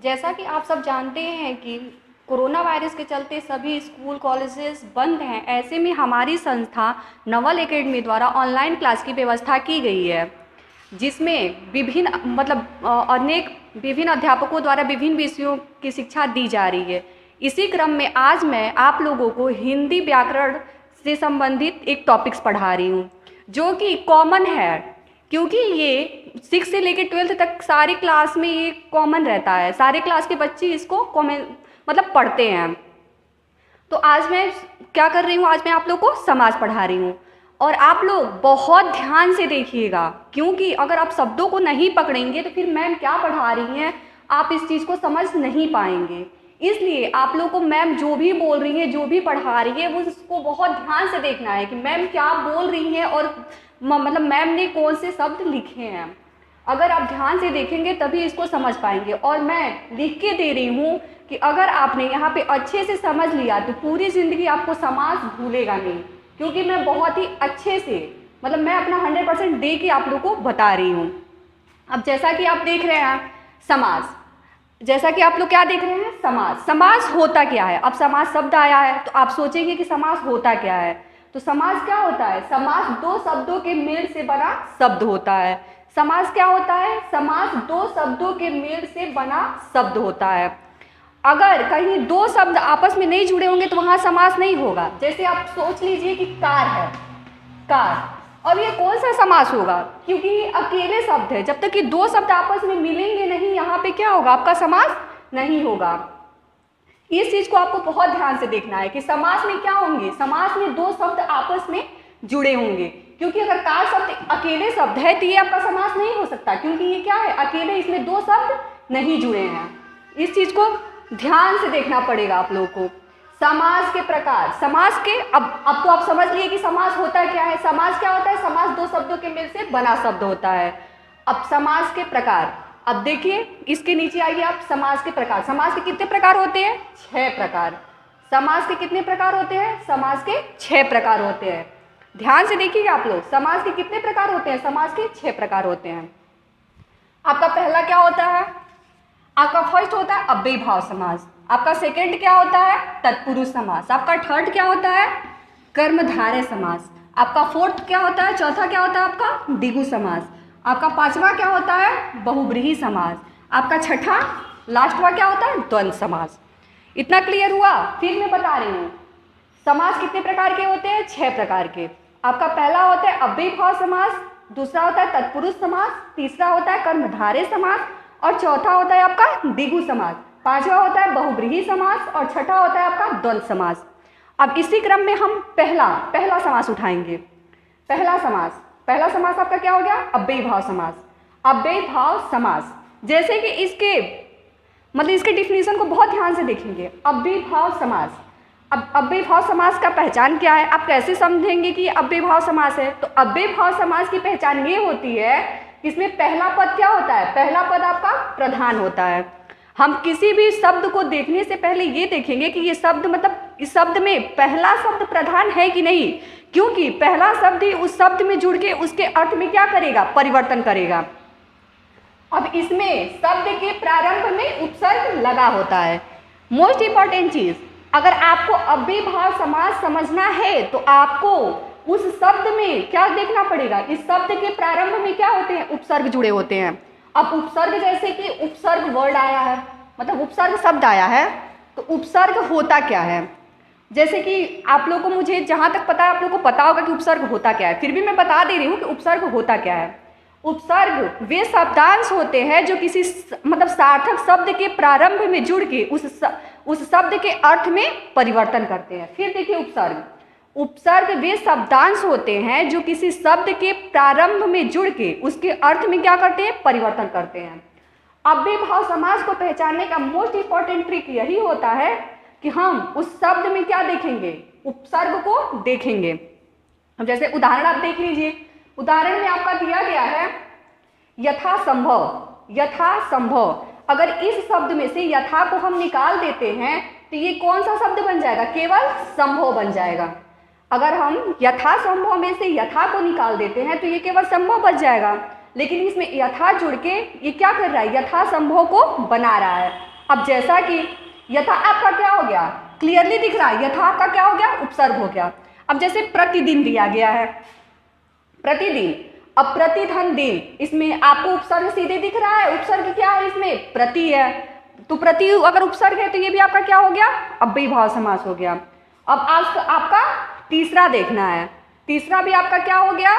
जैसा कि आप सब जानते हैं कि कोरोना वायरस के चलते सभी स्कूल कॉलेजेस बंद हैं। ऐसे में हमारी संस्था नवल एकेडमी द्वारा ऑनलाइन क्लास की व्यवस्था की गई है, जिसमें अनेक विभिन्न अध्यापकों द्वारा विभिन्न विषयों की शिक्षा दी जा रही है। इसी क्रम में आज मैं आप लोगों को हिंदी व्याकरण से संबंधित एक टॉपिक्स पढ़ा रही हूँ, जो कि कॉमन है, क्योंकि ये 6 से लेकर 12th तक सारी क्लास में ये कॉमन रहता है। सारे क्लास के बच्चे इसको कॉमन पढ़ते हैं। तो आज मैं क्या कर रही हूँ, आज मैं आप लोग को समास पढ़ा रही हूँ और आप लोग बहुत ध्यान से देखिएगा, क्योंकि अगर आप शब्दों को नहीं पकड़ेंगे तो फिर मैम क्या पढ़ा रही हैं आप इस चीज़ को समझ नहीं पाएंगे। इसलिए आप लोग को मैम जो भी बोल रही है, जो भी पढ़ा रही है, वो उसको बहुत ध्यान से देखना है कि मैम क्या बोल रही हैं और मैम ने कौन से शब्द लिखे हैं। अगर आप ध्यान से देखेंगे तभी इसको समझ पाएंगे। और मैं लिख के दे रही हूँ कि अगर आपने यहाँ पे अच्छे से समझ लिया तो पूरी ज़िंदगी आपको समास भूलेगा नहीं, क्योंकि मैं बहुत ही अच्छे से मैं अपना 100% दे के आप लोग को बता रही हूँ। अब जैसा कि आप देख रहे हैं समास, जैसा कि आप लोग क्या देख रहे हैं, समास। समास होता क्या है? अब समास शब्द आया है तो आप सोचेंगे कि समास होता क्या है। तो समास क्या होता है? समास दो शब्दों के मेल से बना शब्द होता है। समास क्या होता है? समास दो शब्दों के मेल से बना शब्द होता है। अगर कहीं दो शब्द आपस में नहीं जुड़े होंगे तो वहां समास नहीं होगा। जैसे आप सोच लीजिए कि कार है, कार, अब ये कौन सा समास होगा? क्योंकि ये अकेले शब्द है। जब तक कि दो शब्द आपस में मिलेंगे नहीं, यहाँ पे क्या होगा? आपका समास नहीं होगा। इस चीज को आपको बहुत ध्यान से देखना है कि समास में क्या होंगे। समास में दो शब्द आपस में जुड़े होंगे, क्योंकि अगर कार शब्द अकेले शब्द है तो ये आपका समास नहीं हो सकता, क्योंकि ये क्या है? अकेले, इसमें दो शब्द नहीं जुड़े हैं। इस चीज को ध्यान से देखना पड़ेगा आप लोगों को। समास के प्रकार, समास के अब तो आप समझ लिए कि समास होता क्या है। समास क्या होता है? समास दो शब्दों के मेल से बना शब्द होता है। अब समास के प्रकार, अब देखिए इसके नीचे आइए आप, समास के प्रकार। समास के कितने प्रकार होते हैं? 6 प्रकार। समास के कितने प्रकार होते हैं? समास के 6 प्रकार होते हैं। ध्यान से देखिएगा आप लोग, समास के कितने प्रकार होते हैं? समास के 6 प्रकार होते हैं। आपका पहला क्या होता है? आपका फर्स्ट होता है अव्ययीभाव समास। आपका सेकंड क्या होता है? तत्पुरुष समास। आपका थर्ड क्या होता है? कर्मधारय समास। आपका फोर्थ क्या होता है? चौथा क्या होता है आपका? द्विगु समास। आपका पांचवा क्या होता है? बहुब्रीहि समास। आपका छठा लास्टवा क्या होता है? द्वंद्व समास। इतना क्लियर हुआ? फिर मैं बता रही हूँ समास कितने प्रकार के होते हैं? 6 प्रकार के। आपका पहला होता है अव्ययीभाव समास, दूसरा होता है तत्पुरुष समास, तीसरा होता है कर्मधारय समास और चौथा होता है आपका द्विगु समास, पांचवा होता है बहुब्रीहि समास और छठा होता है आपका द्वंद्व समास। अब इसी क्रम में हम पहला समास उठाएंगे। पहला समास आपका क्या हो गया? अव्ययीभाव समास। अव्ययीभाव समास, जैसे कि इसके डिफिनीशन को बहुत ध्यान से देखेंगे। अव्ययीभाव समास, अब अव्ययीभाव समास का पहचान क्या है? आप कैसे समझेंगे कि ये अव्ययीभाव समास है? तो अव्ययीभाव समास की पहचान ये होती है कि इसमें पहला पद क्या होता है? पहला पद आपका प्रधान होता है। हम किसी भी शब्द को देखने से पहले ये देखेंगे कि ये शब्द इस शब्द में पहला शब्द प्रधान है कि नहीं, क्योंकि पहला शब्द ही उस शब्द में जुड़ के उसके अर्थ में क्या करेगा? परिवर्तन करेगा। अब इसमें शब्द के प्रारंभ में उपसर्ग लगा होता है। मोस्ट इंपॉर्टेंट चीज, अगर आपको अव्ययीभाव समास समझना है तो आपको उस शब्द में क्या देखना पड़ेगा? इस शब्द के प्रारंभ में क्या होते हैं? उपसर्ग जुड़े होते हैं। अब उपसर्ग, जैसे कि उपसर्ग वर्ड आया है, उपसर्ग शब्द आया है, तो उपसर्ग होता क्या है? जैसे कि आप लोग को, मुझे जहां तक पता है आप लोग को पता होगा कि उपसर्ग होता क्या है, फिर भी मैं बता दे रही हूँ कि उपसर्ग होता क्या है। उपसर्ग वे शब्दांश होते हैं जो किसी सार्थक शब्द के प्रारंभ में जुड़ के उस शब्द के अर्थ में परिवर्तन करते हैं। फिर देखिए उपसर्ग वे शब्दांश होते हैं जो किसी शब्द के प्रारंभ में जुड़ के उसके अर्थ में क्या करते हैं? परिवर्तन करते हैं। अव्ययीभाव समास को पहचानने का मोस्ट इंपॉर्टेंट ट्रिक यही होता है कि हम उस शब्द में क्या देखेंगे? उपसर्ग को देखेंगे। अब जैसे उदाहरण आप देख लीजिए, उदाहरण में आपका दिया गया है यथासंभव। यथासंभव, अगर इस शब्द में से यथा को हम निकाल देते हैं तो ये कौन सा शब्द बन जाएगा? केवल संभव बन जाएगा। अगर हम यथासंभव में से यथा को निकाल देते हैं तो ये केवल संभव बच जाएगा, लेकिन इसमें यथा जुड़ के ये क्या कर रहा है? यथासंभव को बना रहा है। अब जैसा कि यथा आपका क्या हो गया, क्लियरली दिख रहा है, यथा आपका क्या हो गया, उपसर्ग हो गया। अब जैसे प्रतिदिन दिया गया है, प्रतिदिन, अब प्रतिधन दिन, इसमें आपको उपसर्ग सीधे दिख रहा है, उपसर्ग क्या है इसमें, प्रति है, तो प्रति अगर उपसर्ग है तो ये भी आपका क्या हो गया, अव्ययीभाव समास हो गया। अब आज आपका तीसरा देखना है, तीसरा भी आपका क्या हो गया,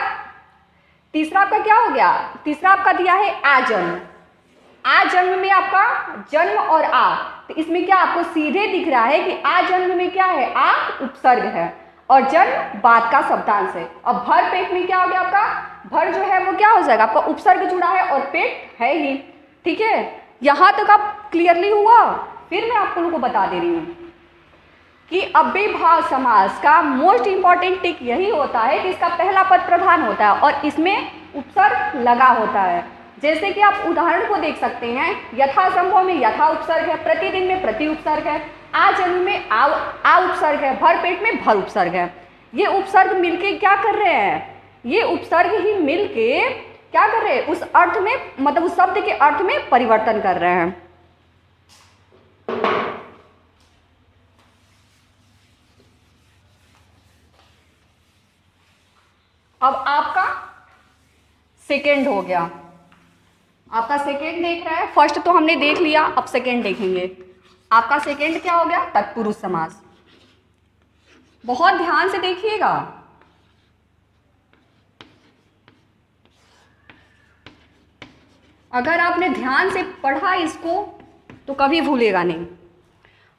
तीसरा आपका क्या हो गया, तीसरा आपका दिया है आजन्म। आजन्म में आपका जन्म और आ, तो इसमें क्या आपको सीधे दिख रहा है कि आजन्म में क्या है, आ उपसर्ग है और जन्म बाद का शब्दांश है। अब भर पेट में क्या हो गया आपका, भर जो है वो क्या हो जाएगा आपका, उपसर्ग जुड़ा है और पेट है ही। ठीक है, यहां तक आप क्लियरली हुआ। फिर मैं आप लोगों को बता दे रही हूं कि अव्ययीभाव समास का मोस्ट इंपॉर्टेंट टिक यही होता है कि इसका पहला पद प्रधान होता है और इसमें उपसर्ग लगा होता है। जैसे कि आप उदाहरण को देख सकते हैं, यथासंभव में यथा उपसर्ग है, प्रतिदिन में प्रति उपसर्ग है, आजन्म में आ उपसर्ग है, भर पेट में भर उपसर्ग है। ये उपसर्ग मिलके क्या कर रहे हैं, ये उपसर्ग ही मिलके क्या कर रहे हैं, उस अर्थ में, मतलब उस शब्द के अर्थ में परिवर्तन कर रहे हैं। अब आपका सेकेंड हो गया, आपका सेकेंड देख रहा है, फर्स्ट तो हमने देख लिया, अब सेकेंड देखेंगे। आपका सेकेंड क्या हो गया, तत्पुरुष समास। बहुत ध्यान से देखिएगा, अगर आपने ध्यान से पढ़ा इसको तो कभी भूलेगा नहीं।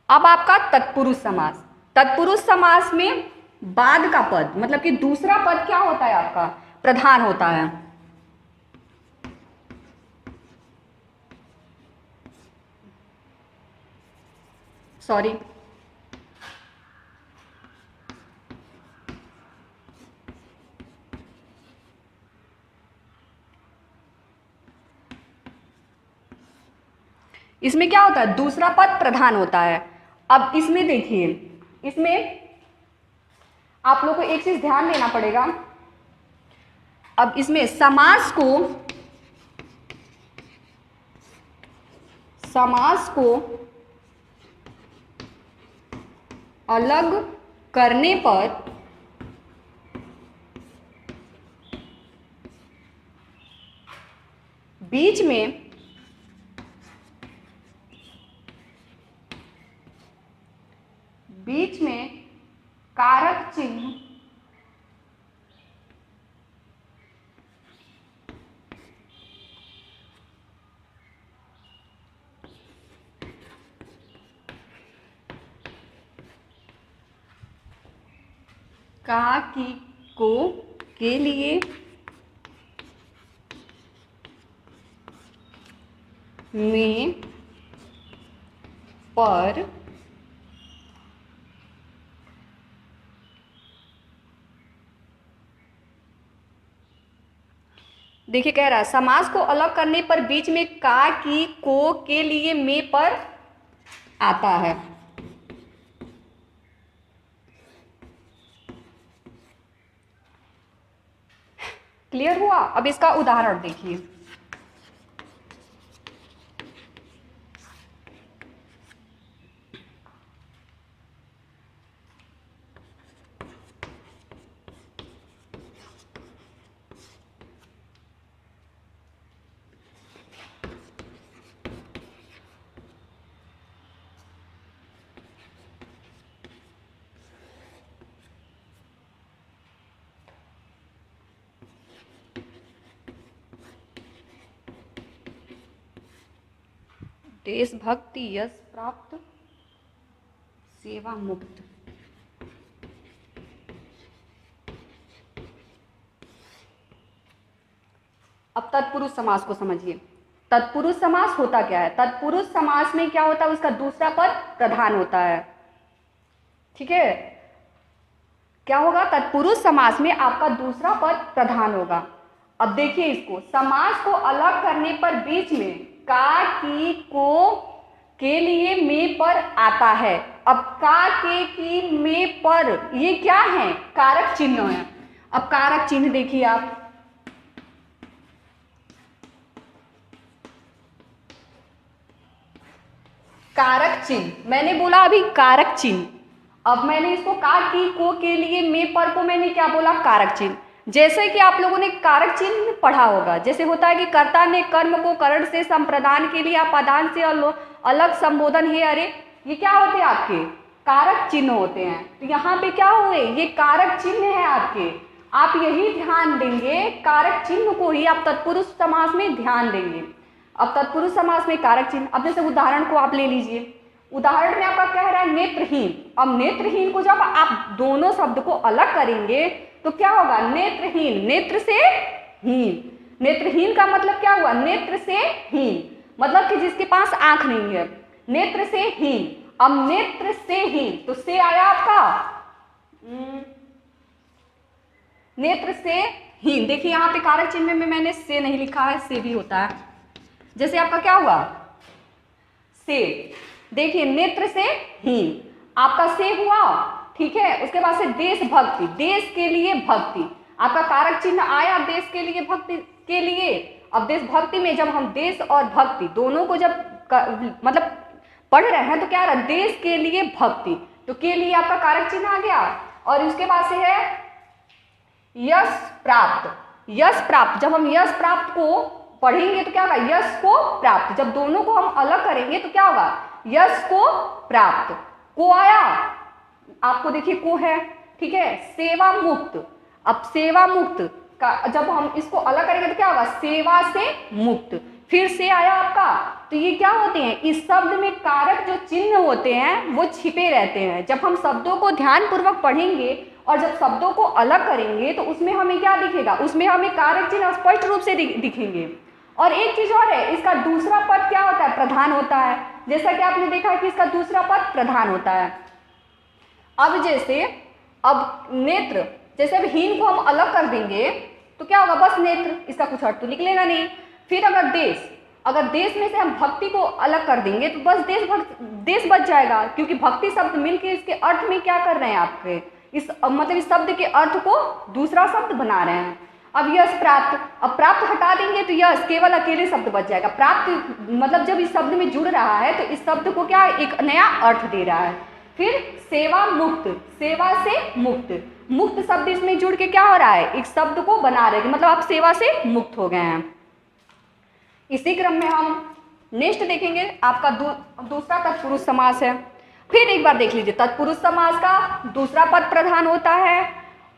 अब आपका तत्पुरुष समास, तत्पुरुष समास में बाद का पद, मतलब कि दूसरा पद क्या होता है आपका, प्रधान होता है। सॉरी, इसमें क्या होता है, दूसरा पद प्रधान होता है। अब इसमें देखिए, इसमें आप लोग को एक चीज ध्यान देना पड़ेगा। अब इसमें समास को अलग करने पर बीच में कारक चिन्ह का, की, को, के लिए, में, पर, देखिए कह रहा है समास को अलग करने पर बीच में का, की, को, के लिए, में, पर आता है। क्लियर हुआ। अब इसका उदाहरण देखिए, देशभक्ति यश प्राप्त सेवा मुक्त। अब तत्पुरुष समास को समझिए। तत्पुरुष समास होता क्या है, तत्पुरुष समास में क्या होता है, उसका दूसरा पद प्रधान होता है। ठीक है, क्या होगा, तत्पुरुष समास में आपका दूसरा पद प्रधान होगा। अब देखिए इसको, समास को अलग करने पर बीच में का, की, को, के लिए, में, पर आता है। अब का, के, की, में, पर ये क्या है, कारक चिन्ह है। अब कारक चिन्ह देखिए आप, कारक चिन्ह, मैंने बोला अभी कारक चिन्ह। अब मैंने इसको का, की, को के लिए, में, पर को मैंने क्या बोला, कारक चिन्ह। जैसे कि आप लोगों ने कारक चिन्ह पढ़ा होगा, जैसे होता है कि कर्ता ने कर्म को करण से संप्रदान के लिए अपादान से अलग संबोधन है, अरे ये क्या होते हैं आपके कारक चिन्ह होते हैं। तो यहाँ पे क्या हुए, ये कारक चिन्ह है आपके। आप यही ध्यान देंगे, कारक चिन्ह को ही आप तत्पुरुष समास में ध्यान देंगे। अब तत्पुरुष समास में कारक चिन्ह, अब जैसे उदाहरण को आप ले लीजिए। उदाहरण में आपका कह रहा है नेत्रहीन। अब नेत्रहीन को जब आप दोनों शब्द को अलग करेंगे तो क्या होगा, नेत्रहीन, नेत्र से हीन। नेत्रहीन का मतलब क्या हुआ, नेत्र से हीन, मतलब कि जिसके पास आंख नहीं है, नेत्र से हीन। अब नेत्र से हीन, तो से आया आपका नेत्र से हीन। देखिए यहाँ पे कारक चिन्ह में मैंने से नहीं लिखा है, से भी होता है। जैसे आपका क्या हुआ, से, देखिए नेत्र से हीन, आपका से हुआ, ठीक है। उसके बाद से देशभक्ति, देश के लिए भक्ति, आपका कारक चिन्ह आया देश के लिए, भक्ति के लिए। अब देशभक्ति में जब हम देश और भक्ति दोनों को जब मतलब पढ़ रहे हैं तो क्या रहा, देश के लिए भक्ति, तो के लिए आपका कारक चिन्ह आ गया। और उसके बाद से है यश प्राप्त, यश प्राप्त, जब हम यश प्राप्त को पढ़ेंगे तो क्या होगा, यश को प्राप्त, जब दोनों को हम अलग करेंगे तो क्या होगा, यश को प्राप्त। को आया आपको, देखिए को है, ठीक है। सेवा मुक्त, अब सेवा मुक्त का जब हम इसको अलग करेंगे तो क्या होगा, सेवा से मुक्त, फिर से आया आपका। तो ये क्या होते हैं, इस शब्द में कारक जो चिन्ह होते हैं वो छिपे रहते हैं। जब हम शब्दों को ध्यान पूर्वक पढ़ेंगे और जब शब्दों को अलग करेंगे तो उसमें हमें क्या दिखेगा, उसमें हमें कारक चिन्ह स्पष्ट रूप से दिखेंगे। और एक चीज और है, इसका दूसरा पद क्या होता है, प्रधान होता है। जैसा कि आपने देखा कि इसका दूसरा पद प्रधान होता है। अब जैसे अब नेत्र, जैसे अब हीन को हम अलग कर देंगे तो क्या होगा, बस नेत्र, इसका कुछ अर्थ तो निकलेगा नहीं। फिर अगर देश, अगर देश में से हम भक्ति को अलग कर देंगे तो बस देश बच जाएगा, क्योंकि भक्ति शब्द मिलके इसके अर्थ में क्या कर रहे हैं आपके, इस मतलब इस शब्द के अर्थ को दूसरा शब्द बना रहे हैं। अब यश प्राप्त, अब प्राप्त हटा देंगे तो यश केवल अकेले शब्द बच जाएगा। प्राप्त मतलब जब इस शब्द में जुड़ रहा है तो इस शब्द को क्या एक नया अर्थ दे रहा है। फिर सेवा मुक्त, सेवा से मुक्त, मुक्त शब्द इसमें जुड़ के क्या हो रहा है, एक शब्द को बना रहे हैं, मतलब आप सेवा से मुक्त हो गए हैं। इसी क्रम में हम नेक्स्ट देखेंगे, आपका दूसरा तत्पुरुष समास है। फिर एक बार देख लीजिए, तत्पुरुष समास का दूसरा पद प्रधान होता है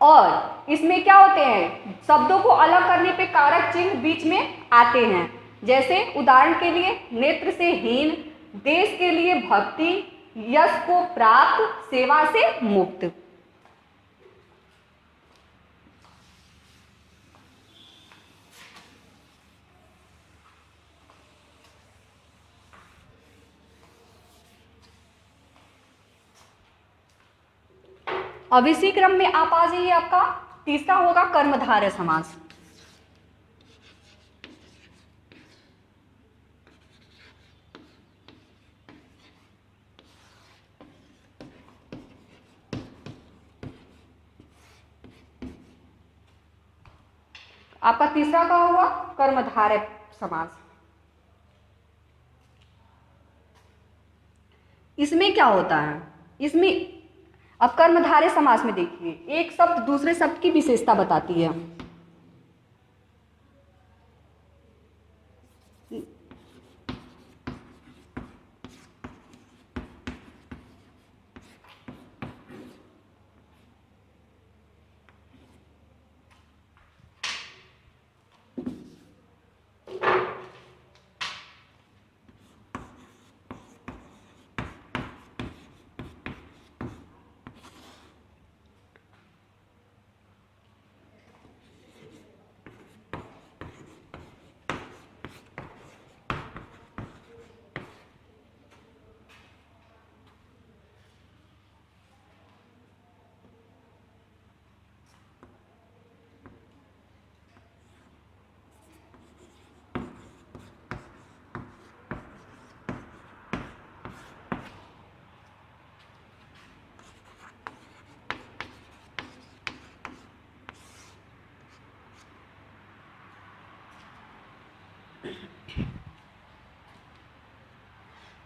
और इसमें क्या होते हैं, शब्दों को अलग करने पे कारक चिन्ह बीच में आते हैं। जैसे उदाहरण के लिए नेत्र से हीन, देश के लिए भक्ति, यश को प्राप्त, सेवा से मुक्त। अब इसी क्रम में आप आ जाइए, आपका तीसरा होगा कर्मधारय समास। आपका तीसरा का हुआ कर्मधारय समास। इसमें क्या होता है, इसमें अब कर्मधारय समास में देखिए, एक शब्द दूसरे शब्द की विशेषता बताती है।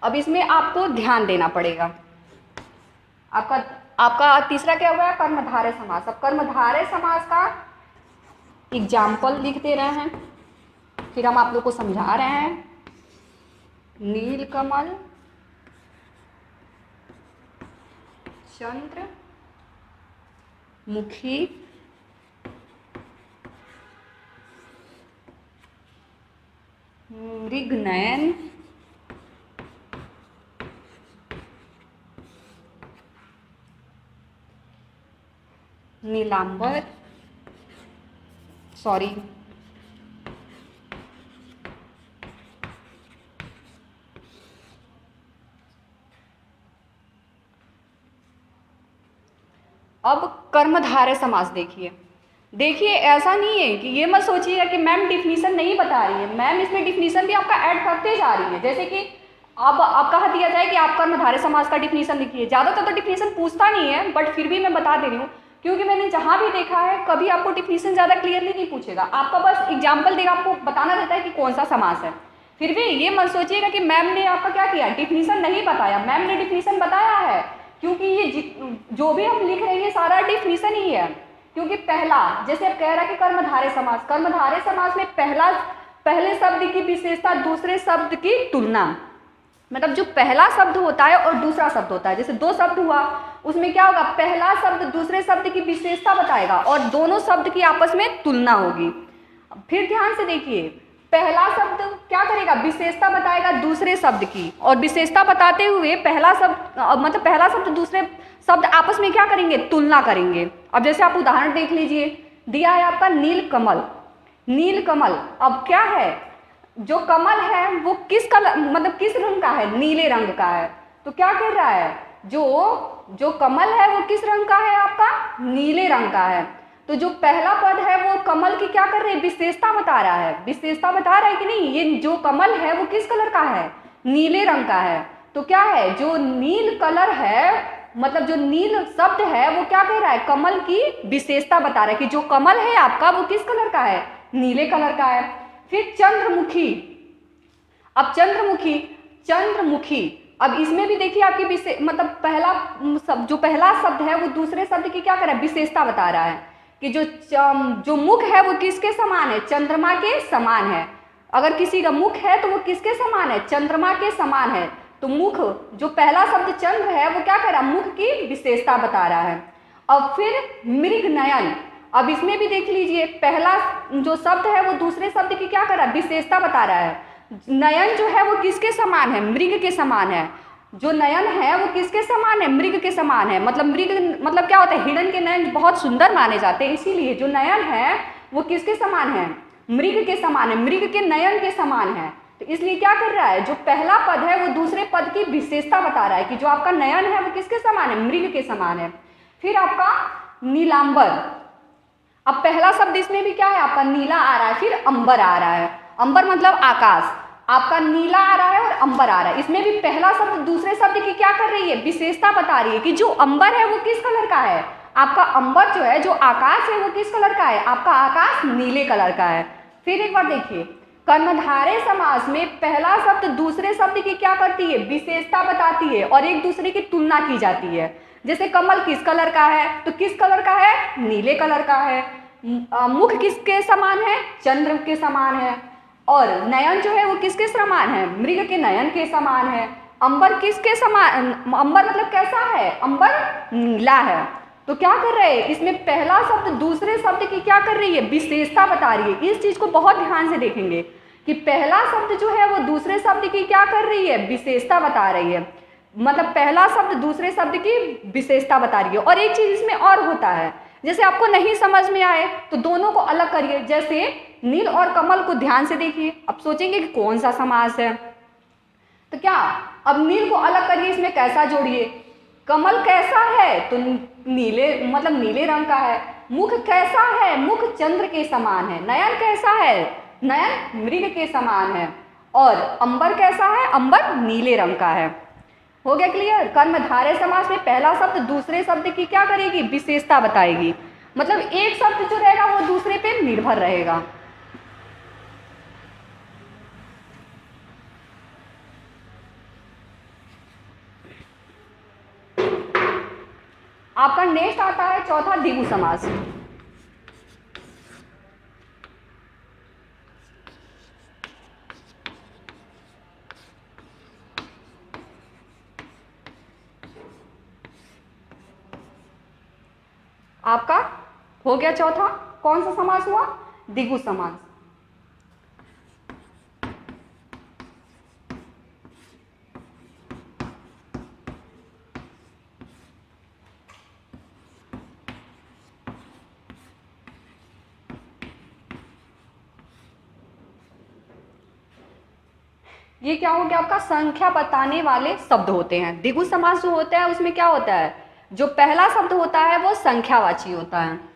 अब इसमें आपको ध्यान देना पड़ेगा। आपका आपका तीसरा क्या हुआ है? कर्मधारय समास। अब कर्मधारय समास का एग्जाम्पल लिख दे रहे हैं, फिर हम आप लोग को समझा रहे हैं। नीलकमल, चंद्रमुखी, मृगनयन, नीलांबर, सॉरी अब कर्मधारय समास देखिए ऐसा नहीं है कि ये मत सोचिएगा कि मैम डिफिनीशन नहीं बता रही है। मैम इसमें डिफिनीशन भी आपका ऐड करते जा रही है। जैसे कि अब आपका कहा दिया जाए कि आप कर्मधारय समास का डिफिनीशन लिखिए। ज़्यादातर तो डिफिनीशन पूछता नहीं है, बट फिर भी मैं बता दे रही हूँ, क्योंकि मैंने जहाँ भी देखा है कभी आपको डिफिनीशन ज़्यादा क्लियरली नहीं पूछेगा, आपका बस एग्जाम्पल देगा, आपको बताना रहता है कि कौन सा समास है। फिर भी ये मत सोचिएगा कि मैम ने आपका क्या किया, डिफिनीशन नहीं बताया। मैम ने डिफिनीशन बताया है, क्योंकि ये जो भी हम लिख रहे हैं सारा डिफिनीशन ही है। क्योंकि पहला, जैसे अब कह रहा है कि कर्मधारय समास में पहले शब्द की विशेषता दूसरे शब्द की तुलना, मतलब जो पहला शब्द होता है और दूसरा शब्द होता है, जैसे दो शब्द हुआ, उसमें क्या होगा, पहला शब्द दूसरे शब्द की विशेषता बताएगा और दोनों शब्द की आपस में तुलना होगी। फिर ध्यान से देखिए, पहला शब्द क्या करेगा, विशेषता बताएगा दूसरे शब्द की, और विशेषता बताते हुए पहला शब्द दूसरे शब्द आपस में क्या करेंगे, तुलना करेंगे। अब जैसे आप उदाहरण देख लीजिए, दिया है आपका नीलकमल। अब क्या है, जो कमल है वो किस कलर, मतलब किस रंग का है, नीले रंग का है। तो क्या कर रहा है, जो कमल है वो किस रंग का है, आपका नीले रंग का है। तो जो पहला पद है वो कमल की क्या कर रहे हैं, विशेषता बता रहा है, कि नहीं, ये जो कमल है वो किस कलर का है, नीले रंग का है। तो क्या है, जो नील कलर है, मतलब जो नील शब्द है वो क्या कह रहा है, कमल की विशेषता बता रहा है कि जो कमल है आपका वो किस कलर का है, नीले कलर का है। फिर चंद्रमुखी, अब चंद्रमुखी, अब इसमें भी देखिए आपकी मतलब पहला शब्द है वो दूसरे शब्द की क्या कर रहा है, विशेषता बता रहा है कि जो मुख है वो किसके समान है, चंद्रमा के समान है। अगर किसी का मुख है तो वो किसके समान है, चंद्रमा के समान है। तो मुख, जो पहला शब्द चंद्र है वो क्या कर रहा है, मुख की विशेषता बता रहा है। अब फिर मृगनयन, अब इसमें भी देख लीजिए, पहला जो शब्द है वो दूसरे शब्द की क्या कर रहा है, विशेषता बता रहा है। नयन जो है वो किसके समान है, मृग के समान है। जो नयन है वो किसके समान है, मृग के समान है। मतलब क्या होता है, हिरण के नयन बहुत सुंदर माने जाते हैं, इसीलिए जो नयन है वो किसके समान है, मृग के समान है, मृग के नयन के समान है। तो इसलिए क्या कर रहा है, जो पहला पद है वो दूसरे पद की विशेषता बता रहा है कि जो आपका नयन है वो किसके समान है, मृग के समान है। फिर आपका नीलांबर, अब पहला शब्द इसमें भी क्या है, आपका नीला आ रहा है, फिर अंबर आ रहा है। अंबर मतलब आकाश, आपका नीला आ रहा है और अंबर आ रहा है। इसमें भी पहला शब्द दूसरे शब्द की क्या कर रही है, विशेषता बता रही है कि जो अंबर है वो किस कलर का है, आपका अंबर जो है, जो आकाश है वो किस कलर का है, आपका आकाश नीले कलर का है। फिर एक बार देखिए, कर्मधारय समास में पहला शब्द दूसरे शब्द की क्या करती है, विशेषता बताती है और एक दूसरे की तुलना की जाती है। जैसे कमल किस कलर का है, तो किस कलर का है, नीले कलर का है। मुख किसके समान है, चंद्र के समान है। और नयन जो है वो किसके समान है, मृग के नयन के समान है। अंबर किसके समान, अंबर मतलब कैसा है, अंबर नीला है। तो क्या कर रहे हैं, इसमें पहला शब्द दूसरे शब्द की क्या कर रही है, विशेषता बता रही है। इस चीज को बहुत ध्यान से देखेंगे कि पहला शब्द जो है वो दूसरे शब्द की क्या कर रही है, विशेषता बता रही है। मतलब पहला शब्द दूसरे शब्द की विशेषता बता रही है। और एक चीज इसमें और होता है, जैसे आपको नहीं समझ में आए तो दोनों को अलग करिए। जैसे नील और कमल को ध्यान से देखिए, अब सोचेंगे कि कौन सा समास है, तो क्या, अब नील को अलग करिए, इसमें कैसा जोड़िए, कमल कैसा है, तो नीले, मतलब नीले रंग का है। मुख कैसा है, मुख चंद्र के समान है। नयन कैसा है, नयन मृग के समान है। और अंबर कैसा है, अंबर नीले रंग का है। हो गया क्लियर। कर्मधारय समास में पहला शब्द दूसरे शब्द की क्या करेगी, विशेषता बताएगी। मतलब एक शब्द जो रहेगा वो दूसरे पे निर्भर रहेगा। आपका नेक्स्ट आता है चौथा द्विगु समास। आपका हो गया चौथा, कौन सा समास हुआ? द्विगु समास। ये क्या हो गया आपका? संख्या बताने वाले शब्द होते हैं। द्विगु समास जो होता है उसमें क्या होता है, जो पहला शब्द होता है वो संख्यावाची होता है।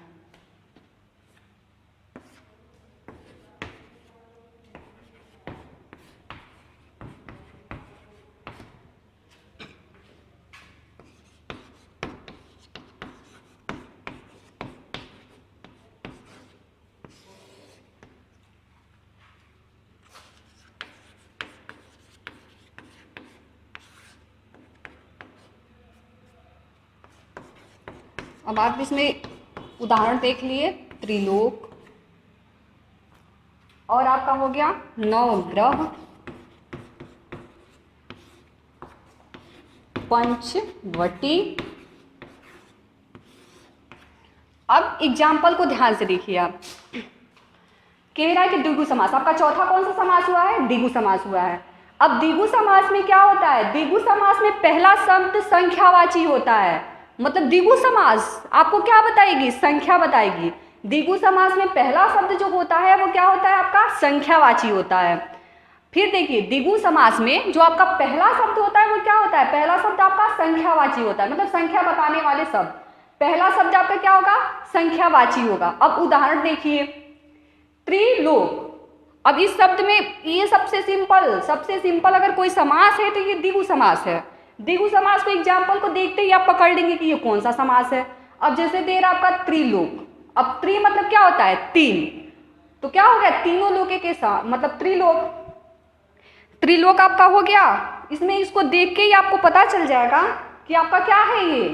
अब आप इसमें उदाहरण देख लिए, त्रिलोक, और आपका हो गया नवग्रह, पंचवटी। अब एग्जाम्पल को ध्यान से देखिए आप, कह रहा है कि द्विगु समास, आपका चौथा कौन सा समास हुआ है? द्विगु समास हुआ है। अब द्विगु समास में क्या होता है? द्विगु समास में पहला शब्द संख्यावाची होता है। मतलब द्विगु समास आपको क्या बताएगी? संख्या बताएगी। द्विगु समास में पहला शब्द जो होता है वो क्या होता है? आपका संख्यावाची होता है। फिर देखिए द्विगु समास में जो आपका पहला शब्द होता है वो क्या होता है? पहला शब्द आपका संख्यावाची होता है, मतलब संख्या बताने वाले शब्द। पहला शब्द आपका क्या होगा? संख्यावाची होगा। अब उदाहरण देखिए, त्रिलोक। अब इस शब्द में ये सबसे सिंपल अगर कोई समास है तो ये द्विगु समास है। द्विगु समास को एग्जाम्पल को देखते ही आप पकड़ लेंगे कि ये कौन सा समास है। अब जैसे दे रहा आपका त्रिलोक, अब त्रि मतलब क्या होता है? तीन, तो क्या हो गया? तीनों लोके के साथ, मतलब त्रिलोक। त्रिलोक आपका हो गया। इसमें इसको देख के ही आपको पता चल जाएगा कि आपका क्या है ये,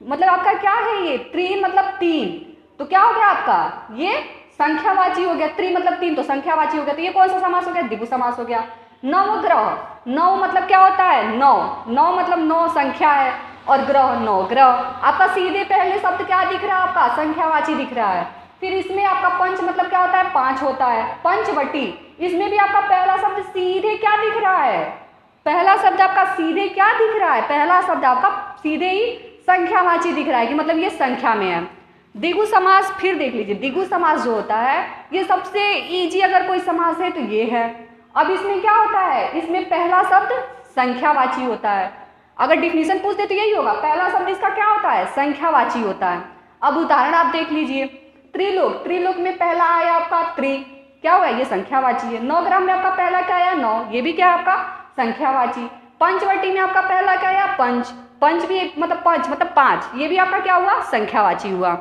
मतलब आपका क्या है ये? त्रि मतलब तीन, तो क्या हो गया आपका? ये संख्यावाची हो गया। त्रि मतलब तीन, तो संख्यावाची हो गया, तो ये कौन सा समास हो गया? द्विगु समास हो गया। नवग्रह, नव मतलब क्या होता है? नौ, नौ मतलब नौ संख्या है, और ग्रह नौ ग्रह। आपका सीधे पहले शब्द क्या दिख रहा है? आपका संख्यावाची दिख रहा है। फिर इसमें आपका पंच मतलब क्या होता है? पांच होता है। पंचवटी, इसमें भी आपका पहला शब्द सीधे क्या दिख रहा है? पहला शब्द आपका सीधे क्या दिख रहा है? पहला शब्द आपका सीधे ही संख्यावाची दिख रहा है कि मतलब ये संख्या में है। द्विगु समास फिर देख लीजिए, द्विगु समास जो होता है ये सबसे इजी अगर कोई समास है तो ये है। अब इसमें क्या होता है? इसमें पहला शब्द संख्यावाची होता है। अगर डिफिनीशन पूछ दे तो यही होगा, पहला शब्द इसका क्या होता है? संख्यावाची होता है। अब उदाहरण आप देख लीजिए, त्रिलोक, त्रिलोक में पहला आया आपका त्रि, क्या हुआ? ये संख्यावाची है। नवग्रह में आपका पहला क्या आया? नौ, ये भी क्या है आपका? संख्यावाची। पंचवटी में आपका पहला क्या आया? पंच, पंच भी मतलब पंच मतलब पांच, ये भी आपका क्या हुआ? संख्यावाची हुआ।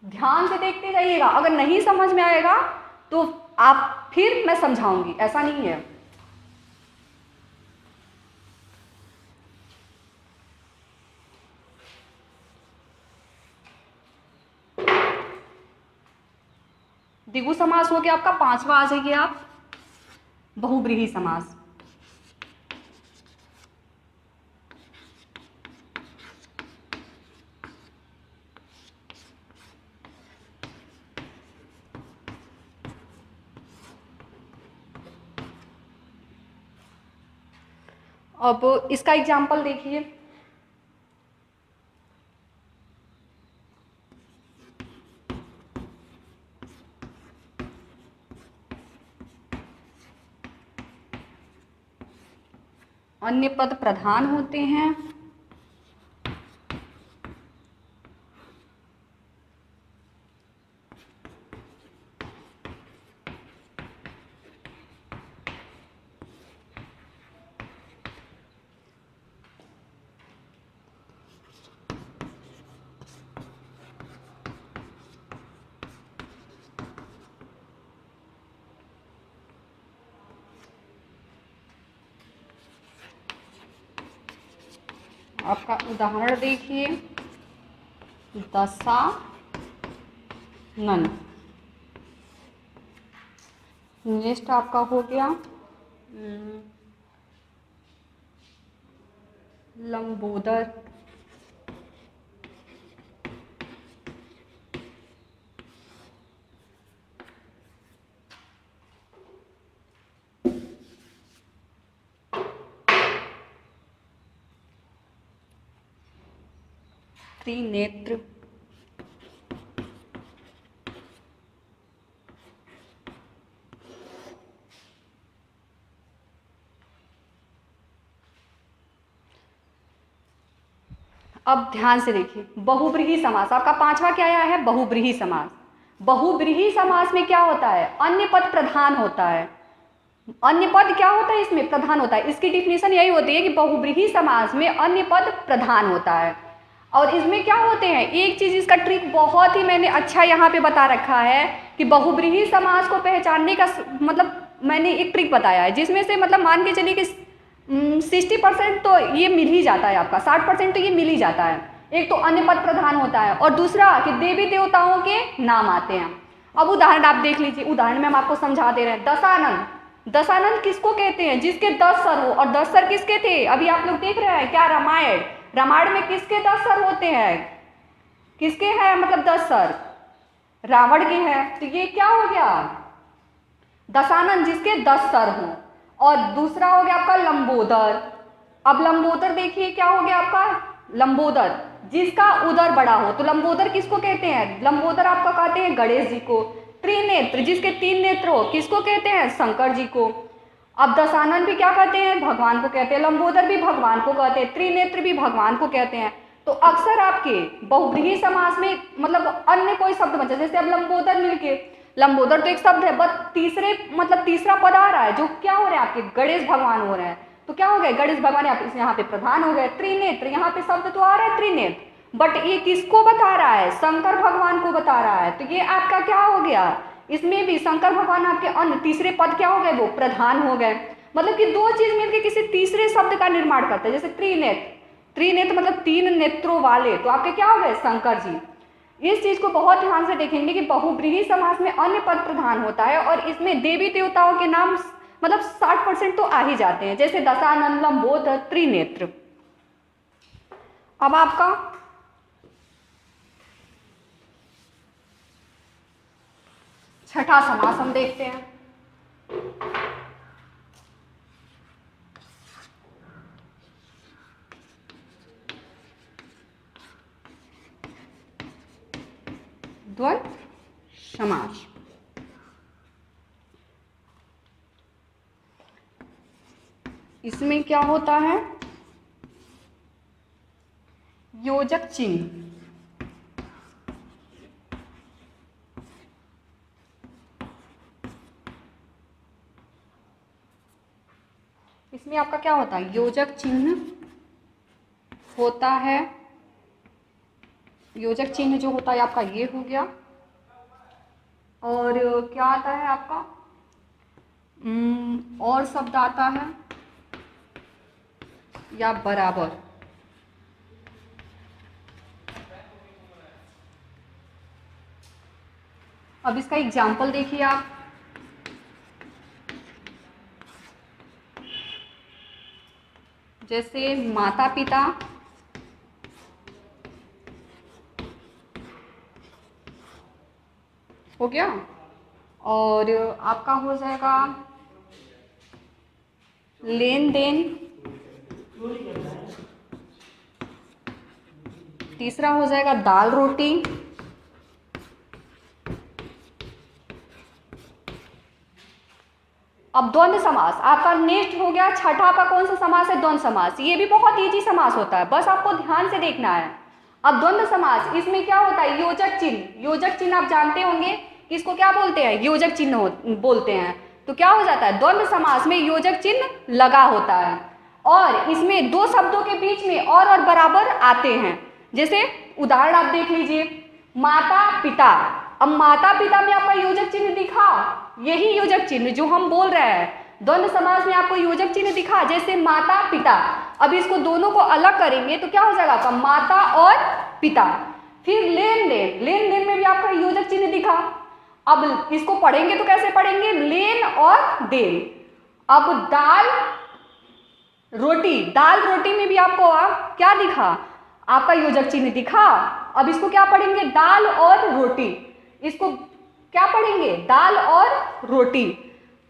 ध्यान से देखते जाइएगा, अगर नहीं समझ में आएगा तो आप फिर मैं समझाऊंगी, ऐसा नहीं है। द्विगु समास हो गया आपका। पांचवा आ जाइए आप, बहुब्रीहि समास। अब इसका एग्जाम्पल देखिए, अन्य पद प्रधान होते हैं। आपका उदाहरण देखिए, दशानन। नेक्स्ट आपका हो गया लंबोदर। त्रिनेत्र। अब ध्यान से देखिए, बहुब्रीहि समास आपका पांचवा क्या आया है, बहुब्रीहि समास। बहुब्रीहि समास में क्या होता है, अन्य पद प्रधान होता है। अन्य पद क्या होता है, इसमें प्रधान होता है। इसकी डिफिनेशन यही होती है कि बहुब्रीहि समास में अन्य पद प्रधान होता है। और इसमें क्या होते हैं, एक चीज इसका ट्रिक बहुत ही मैंने अच्छा यहाँ पे बता रखा है कि बहुब्रीहि समास को पहचानने का मतलब मैंने एक ट्रिक बताया है, जिसमें से मतलब मान के चलिए कि 60% तो ये मिल ही जाता है आपका, 60% तो ये मिल ही जाता है। एक तो अन्य पद प्रधान होता है और दूसरा कि देवी देवताओं के नाम आते हैं। अब उदाहरण आप देख लीजिए, उदाहरण में हम आपको समझा दे रहे हैं। दशानन, दशानन किसको कहते हैं, जिसके 10 सर हो। और 10 सर किसके थे, अभी आप लोग देख रहे हैं क्या, रामायण। रामायण में किसके 10 सर होते हैं, किसके हैं मतलब 10 सर, रावण के हैं। तो ये क्या हो गया, दशानन जिसके 10 सर हों। और दूसरा हो गया आपका लंबोदर। अब लंबोदर देखिए क्या हो गया आपका, लंबोदर जिसका उदर बड़ा हो। तो लंबोदर किसको कहते हैं, लंबोदर आपका कहते हैं गणेश जी को। त्रिनेत्र जिसके 3 नेत्र हो, किसको कहते हैं, शंकर जी को। अब दशानन भी क्या कहते हैं, भगवान को कहते हैं। लंबोदर भी भगवान को कहते हैं, त्रिनेत्र भी भगवान को कहते हैं। तो अक्सर आपके बहुब्रीहि समास में मतलब अन्य कोई शब्द बचे, जैसे अब लंबोदर मिलके, लंबोदर तो एक शब्द है, बस तीसरे मतलब तीसरा पद आ रहा है जो क्या हो रहा है आपके, गणेश भगवान हो रहे हैं। तो क्या हो गए, गणेश भगवान यहाँ पे प्रधान हो गए। त्रिनेत्र यहाँ पे शब्द तो आ रहा है त्रिनेत्र, बट ये किसको बता रहा है, शंकर भगवान को बता रहा है। तो ये आपका क्या हो गया, इसमें भी शंकर भगवान आपके अन्य तीसरे पद क्या हो गए, वो प्रधान हो गए। मतलब कि दो चीज मिलकर किसी तीसरे शब्द का निर्माण करते हैं। जैसे त्रिनेत्र, त्रिनेत्र मतलब 3 नेत्रों वाले, तो आपके क्या हो गए, शंकर जी। इस चीज को बहुत ध्यान से देखेंगे कि बहुब्रीहि समास में अन्य पद प्रधान होता है और इसमें देवी देवताओं के नाम मतलब 60% तो आ ही जाते हैं, जैसे दशानन, लंबोदर, त्रिनेत्र। अब आपका छठा समास हम देखते हैं। द्वंद्व समास। इसमें क्या होता है, योजक चिन्ह। इसमें आपका क्या होता है, योजक चिन्ह होता है। योजक चिन्ह जो होता है आपका ये हो गया। और क्या आता है आपका, और शब्द आता है या बराबर। अब इसका एग्जाम्पल देखिए आप, जैसे माता पिता, हो गया। और आपका हो जाएगा लेन देन, तीसरा हो जाएगा दाल रोटी, अब द्वंद्व समास आपका नेक्स्ट हो गया। छठा का कौन सा समास है, द्वंद्व समास। ये भी बहुत इजी समास होता है, बस आपको ध्यान से देखना है। अब द्वंद्व समास, इसमें क्या होता है, योजक चिन्ह। योजक चिन्ह आप जानते होंगे किसको क्या बोलते हैं, योजक चिन्ह बोलते हैं। तो क्या हो जाता है, द्वंद्व समास में योजक चिन्ह लगा होता है और इसमें दो शब्दों के बीच में और बराबर आते हैं। जैसे उदाहरण आप देख लीजिए, माता पिता। अब माता पिता में आपका योजक चिन्ह दिखा, यही योजक चिन्ह जो हम बोल रहे हैं, द्वंद्व समास में आपको योजक चिन्ह दिखा, जैसे माता पिता। अब इसको दोनों को अलग करेंगे तो क्या हो जाएगा आपका, माता और पिता। फिर लेन देन, लेन देन में भी आपका योजक चिन्ह दिखा। अब इसको पढ़ेंगे तो कैसे पढ़ेंगे, लेन और देन। अब दाल रोटी, दाल रोटी में भी आपको क्या दिखा, आपका योजक चिन्ह दिखा। अब इसको क्या पढ़ेंगे, दाल और रोटी। इसको क्या पढ़ेंगे, दाल और रोटी।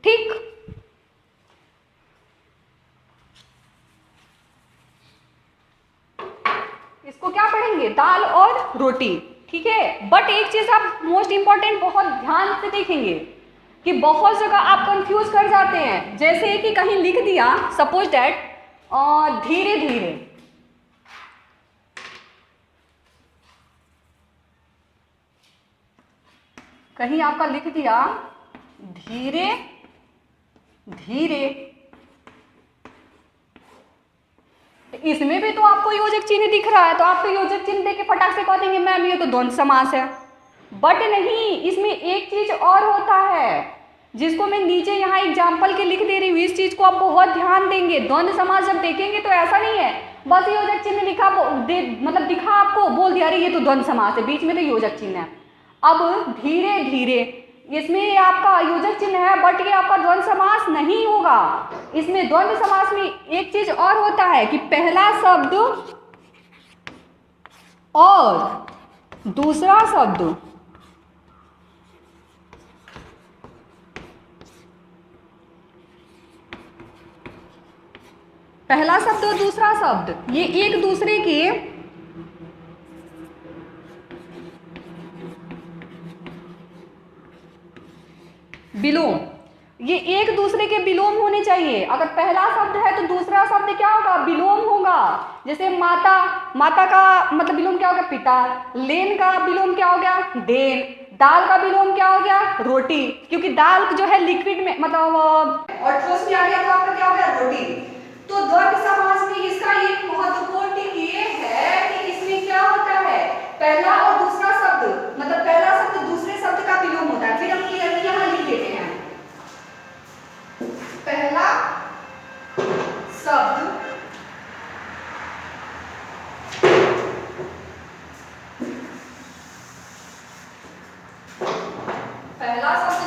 ठीक, इसको क्या पढ़ेंगे, दाल और रोटी। ठीक है, बट एक चीज आप मोस्ट इंपॉर्टेंट बहुत ध्यान से देखेंगे कि बहुत जगह आप कंफ्यूज कर जाते हैं। जैसे कि कहीं लिख दिया सपोज दैट धीरे धीरे, कहीं आपका लिख दिया धीरे धीरे, इसमें भी तो आपको योजक चिन्ह दिख रहा है, तो आपको योजक चिन्ह देके फटाक से कह देंगे मैम ये तो द्वंद्व समास है। बट नहीं, इसमें एक चीज और होता है जिसको मैं नीचे यहाँ एग्जाम्पल के लिख दे रही हूँ। इस चीज को आप बहुत ध्यान देंगे। द्वंद्व समास जब देखेंगे तो ऐसा नहीं है बस योजक चिन्ह लिखा मतलब दिखा आपको, बोल दिया अरे ये तो द्वंद्व समास है, बीच में तो योजक चिन्ह है। अब धीरे धीरे, इसमें ये आपका योजक चिन्ह है बट ये आपका द्वंद्व समास नहीं होगा। इसमें द्वंद्व समास में एक चीज और होता है कि पहला शब्द और दूसरा शब्द पहला शब्द और दूसरा शब्द ये एक दूसरे के विलोम, ये एक दूसरे के विलोम होने चाहिए। अगर पहला शब्द है तो दूसरा शब्द क्या होगा, विलोम होगा। जैसे माता, माता का मतलब विलोम क्या हो गया, पिता। लेन का विलोम क्या हो गया, देन। दाल का विलोम क्या हो गया, रोटी, क्योंकि दाल जो है लिक्विड में मतलब और ठोस में आ गया तो आपका क्या हो गया, रोटी। तो द्वंद्व समास में इसका एक महत्वपूर्ण टिप ये है कि इसमें क्या होता है, पहला और दूसरा शब्द मतलब पहला शब्द दूसरे शब्द का विलोम होता है। फिर हम क्लियरली यहाँ लिख देते हैं, पहला शब्द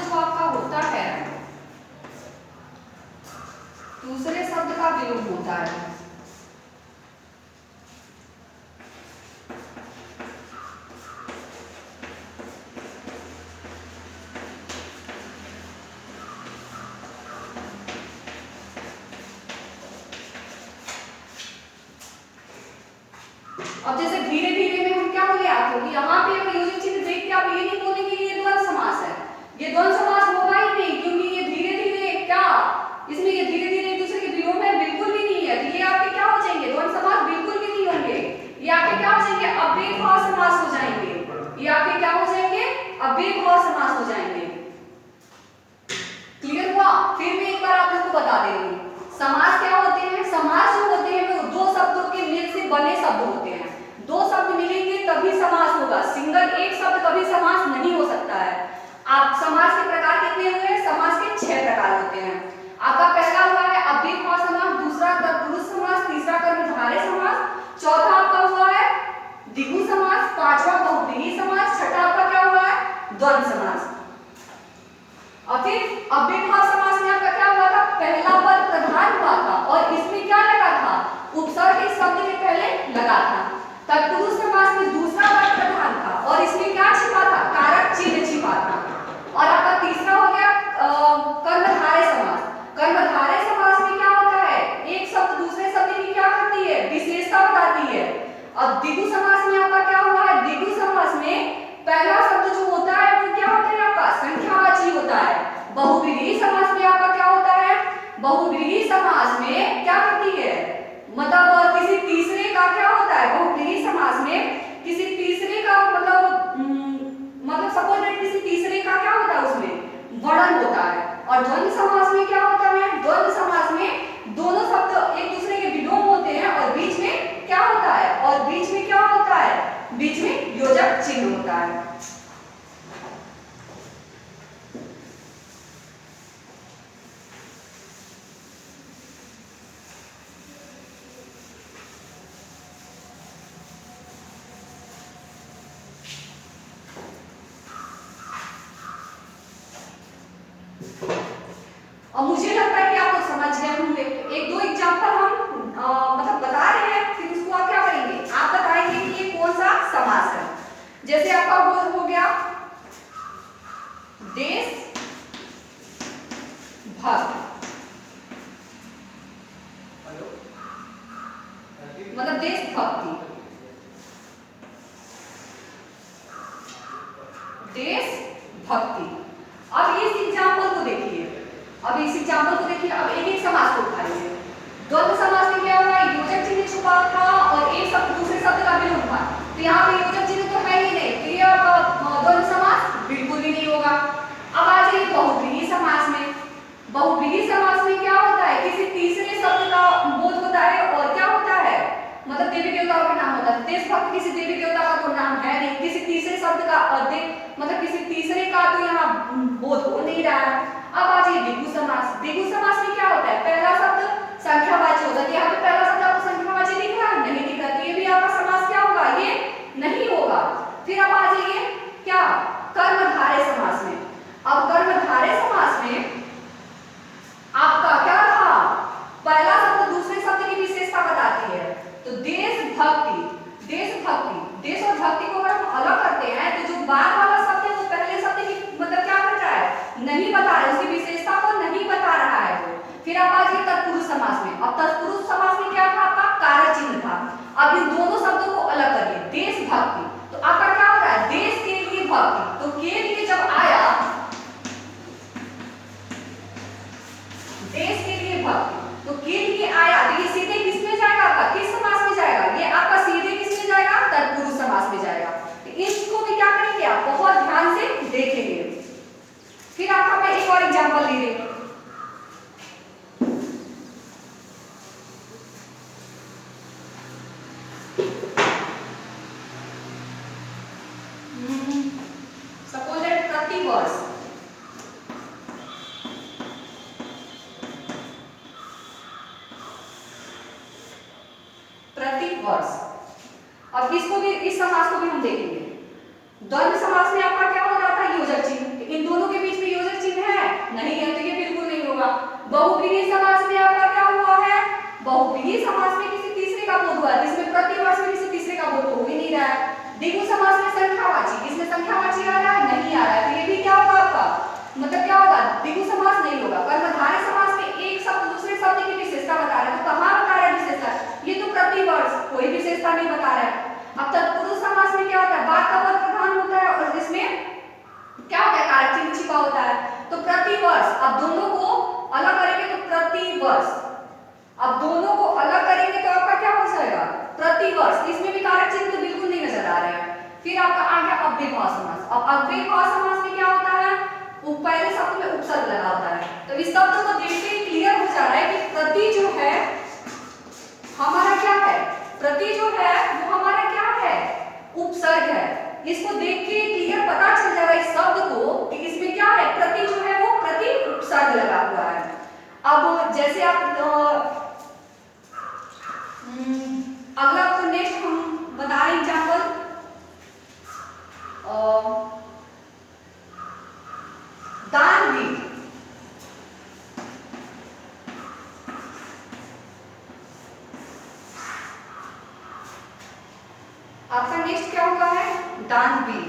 जो आपका होता है दूसरे शब्द का विलोम होता है। अब जैसे धीरे धीरे में हम क्या बोले आपको कि यहाँ पे अगर योजक चिन्ह देख के आप ये नहीं बोलेंगे कि ये द्वंद्व समास है, ये द्वंद्व समास होगा ही नहीं, क्योंकि ये धीरे धीरे क्या, इसमें ये धीरे धीरे एक दूसरे के विलोम है, बिल्कुल भी नहीं है। तो ये आपके क्या हो जाएंगे, द्वंद्व समास बिल्कुल भी नहीं होंगे। ये आपके क्या हो जाएंगे, अव्ययभाव समास हो जाएंगे। ये आपके क्या हो जाएंगे, अव्ययभाव समास हो जाएंगे। क्लियर हुआ? फिर मैं एक बार आप लोग को बता दे रही हूँ, समास क्या होते हैं, समास जो होते हैं वो दो शब्दों के मेल से बने शब्द होते हैं। दो शब्द मिलेंगे तभी समास होगा, सिंगल एक शब्द कभी समास नहीं हो सकता है। आप समास के प्रकार कितने हुए हैं, समास के 6 प्रकार होते हैं। आपका पहला हुआ है अव्ययभाव समास, दूसरा तत्पुरुष समास, तीसरा कर्मधारय समास, चौथा आपका हुआ है द्विगु समास, पांचवा बहुव्रीहि समास, छठा आपका क्या हुआ है, द्वंद्व समास। और फिर अव्ययभाव समास में आपका क्या हुआ था, पहला पद प्रधान हुआ था और इसमें क्या लगा था, उपसर्ग इस शब्द के पहले लगा था। तत्पुरुष समास में दूसरा पद प्रधान था और इसमें क्या छिपा था, कारक चिन्ह छिपा था। और आपका तीसरा हो गया कर्मधारय समास। कर्मधारय समास में क्या होता है, एक शब्द दूसरे शब्द की क्या करती है, विशेषता बताती है। अब द्विगु समास में आपका क्या हुआ है, द्विगु समास में पहला शब्द जो होता है वो क्या होता है आपका, संख्यावाची होता है। बहुव्रीहि समास में आपका क्या होता है, बहुव्रीहि समास में क्या करती है, मतलब किसी तीसरे का क्या होता है, बहुव्रीहि समास में किसी तीसरे का मतलब सपोज दैट किसी तीसरे का क्या होता है, उसमें वर्णन होता है। और द्वंद्व समास में क्या होता है, द्वंद्व समास में दोनों शब्द एक दूसरे के विलोम होते हैं और बीच में क्या होता है, और बीच में क्या होता है, बीच में योजक चिन्ह होता है। अब मुझे लगता है कि आप लोग समझ गए होंगे। एक दो एग्जाम्पल हम मतलब बता रहे हैं, फिर उसको आप क्या करेंगे, आप बताएंगे कि ये कौन सा समास है। जैसे आपका हो गया देश भक्त, मतलब देशभक्ति, देशभक्ति। अब इस एग्जाम्पल को देखिए, अब इस एग्जाम्पल को देखिए, अब एक एक समास को उठाइए। द्वंद्व समास में क्या हुआ, योजक चिन्ह छुपा था और एक शब्द दूसरे शब्द का विलोम था, तो यहाँ पे योजक चिन्ह तो है ही नहीं, तो ये द्वंद्व समास बिल्कुल भी नहीं होगा। अब आ जाइए बहुव्रीहि समास में। बहुव्रीहि समास में क्या होता है, किसी तीसरे शब्द का बोध होता है और क्या होता है, मतलब देवी देवताओं का नाम होता है। देशभक्त किसी देवी देवता का तो नाम है नहीं, किसी तीसरे शब्द का मतलब किसी तीसरे का तो यहाँ बोध हो नहीं रहा है। अब आ जाइए द्विगु समास। द्विगु समास में क्या होता है, पहला शब्द संख्यावाची होता है। यहाँ पे पहला शब्द आपको संख्यावाची दिख रहा है, नहीं दिख रहा, तो ये भी आपका समास क्या होगा, ये नहीं होगा। फिर अब आ जाइए क्या, कर्मधारय समास में। अब कर्मधारय समास में आपका क्या था, पहला शब्द दूसरे शब्द की विशेषता बताती है, तो देशभक्ति, देशभक्ति, देश और भक्ति को अगर हम अलग करते हैं तो जो बाद वाला शब्द है वो पहले शब्द की मतलब क्या कर रहा है, नहीं बता रहा है, उसकी विशेषता को नहीं बता रहा है वो। फिर आप आ जाइए तत्पुरुष समास में। अब तत्पुरुष समास में क्या था, आपका कारक चिन्ह था। अब इन दोनों शब्दों को अलग करिए, देशभक्ति, तो आपका क्या हो रहा है, देश के लिए भक्ति, तो के लिए जब आया, देश के लिए भक्ति, तो के लिए आया, तो ये सीधे किसमें जाएगा, आपका किस समास में जाएगा, ये आपका सीधे किसमें जाएगा, तत्पुरुष समास में जाएगा। तो इसको भी क्या करेंगे आप, बहुत ध्यान से देखेंगे। फिर आपका मैं एक और एग्जांपल ले रही हूं। सपोज दैट प्रतिवर्ष, प्रतिवर्ष। अब इसको भी, इस समास को भी हम देखेंगे। द्वंद्व समास में आपका क्या हो रहा था, योजक चिन्ह, इन दोनों के बीच में योजक चिन्ह है नहीं है, तो ये बिल्कुल नहीं होगा। बहुव्रीहि समास में आपका क्या हुआ है, बहुव्रीहि समास में किसी तीसरे का बोध हुआ है, जिसमें प्रतिवर्ष में किसी तीसरे का बोध हो ही नहीं रहा है। द्विगु समास में संख्यावाची, इसमें संख्यावाची आ रहा है, नहीं आ रहा है, तो ये भी क्या होगा आपका, मतलब क्या होगा, द्विगु समास नहीं होगा। कर्मधारय समास में एक शब्द दूसरे शब्द की विशेषता बता रहा है, तो कहां बता रहा है विशेषता, ये तो प्रतिवर्ष, कोई विशेषता नहीं बता रहा है। अब तत्पुरुष समास में क्या होता है, बात का पद प्रधान होता है और इसमें क्या होता है, कारक चिन्ह छिपा होता है, तो प्रतिवर्ष। अब दोनों को अलग करेंगे तो प्रतिवर्ष, अब दोनों को अलग करेंगे तो आपका क्या हो जाएगा, प्रतिवर्ष, इसमें भी कारक चिन्ह तो बिल्कुल नहीं नजर आ रहे हैं। फिर आपका आ गया अव्ययभाव समास। अब अव्ययभाव समास में क्या होता है, पहले शब्द में उपसर्ग लगा होता है, तो इस शब्द को देखते ही क्लियर हो जा रहा है कि प्रति जो है हमारा क्या है, प्रति जो है वो हमारा क्या है, उपसर्ग है। इसको देख के क्लियर पता चल जाएगा इस शब्द को कि इसमें क्या है, प्रति जो है वो प्रति उपसर्ग लगा हुआ है। अब जैसे आप अगला तो नेक्स्ट हम बता रहे एग्जाम्पल, दानवीर। आपका नेक्स्ट क्या हुआ है, दानवीर।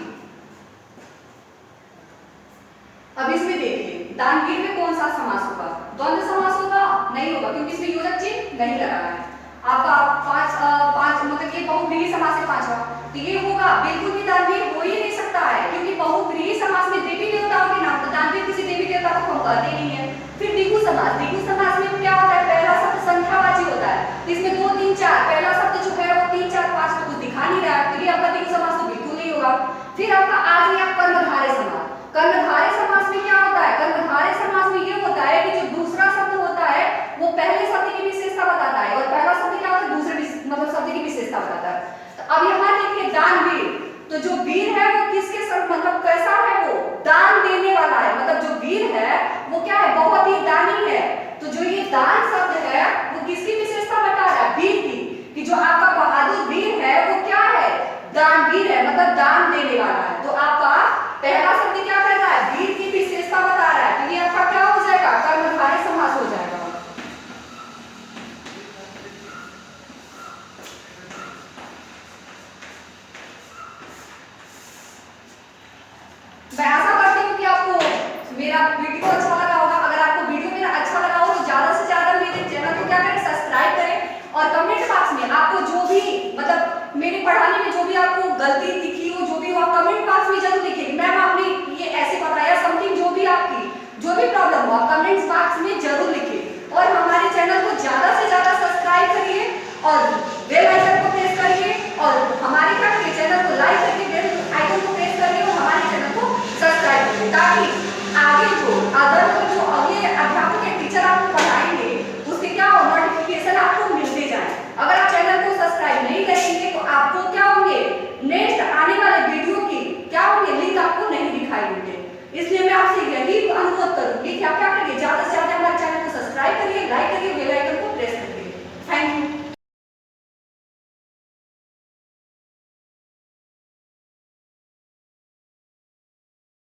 अब इसमें देखिए दानवीर में कौन सा समास होगा, द्वंद्व समास होगा, नहीं होगा क्योंकि इसमें योजक चिन्ह नहीं लगा है। आपका पांच मतलब ये बहुव्रीहि समास है पांचवा, तो ये होगा बिल्कुल भी दानवीर हो ही नहीं सकता है, क्योंकि बहुव्रीहि समास में देवी देवताओं के नाम, तो दानवीर किसी देवी देवता को हम कहते नहीं है। फिर द्विगु समास, द्विगु समास में क्या होता है, पहला शब्द संख्यावाची होता है, तो इसमें 2 3 4, पहला शब्द जो है वो 3 4 5 में कुछ दिखा नहीं रहा है, तो ये आपका द्विगु समास तो बिल्कुल नहीं होगा। फिर आपका आज ही आप कर्मधारय समास। कर्मधारय समास में क्या होता है, कर्मधारय समास में ये होता है कि जो दूसरा शब्द होता है वो पहले शब्द की विशेषता बताता है और पहला शब्द क्या होता है, दूसरे मतलब शब्द की विशेषता बताता है। तो अब यहाँ देखिए दानवीर, तो जो वीर है वो किसके मतलब कैसा है, वो दान देने वाला है, मतलब जो वीर है वो क्या है, बहुत ही दानी है। तो जो ये दान शब्द है वो किसकी विशेषता बता रहा है, वीर की, कि जो आपका बहादुर वीर है वो क्या है, दानवीर है, मतलब दान देने वाला है। तो आपका पहला शब्द क्या कर रहा है, वीर की विशेषता बता रहा है, तो ये आपका क्या हो जाएगा, कर्मधारय मैं आशा करती हूँ कि आपको मेरा वीडियो अच्छा लगा होगा। अगर आपको वीडियो मेरा अच्छा लगा हो तो ज़्यादा से ज़्यादा मेरे चैनल को क्या करें, सब्सक्राइब करें। और कमेंट बॉक्स में आपको जो भी मतलब मेरे पढ़ाने में जो भी आपको गलती दिखी हो, जो भी हो, आप कमेंट बॉक्स में जरूर लिखिए। मैम आपने ये ऐसे बताया, समथिंग जो भी आपकी जो भी प्रॉब्लम हो आप कमेंट्स बॉक्स में जरूर लिखिए। और हमारे चैनल को ज़्यादा से ज़्यादा सब्सक्राइब करिए और बेल आइकन को प्रेस करिए और हमारे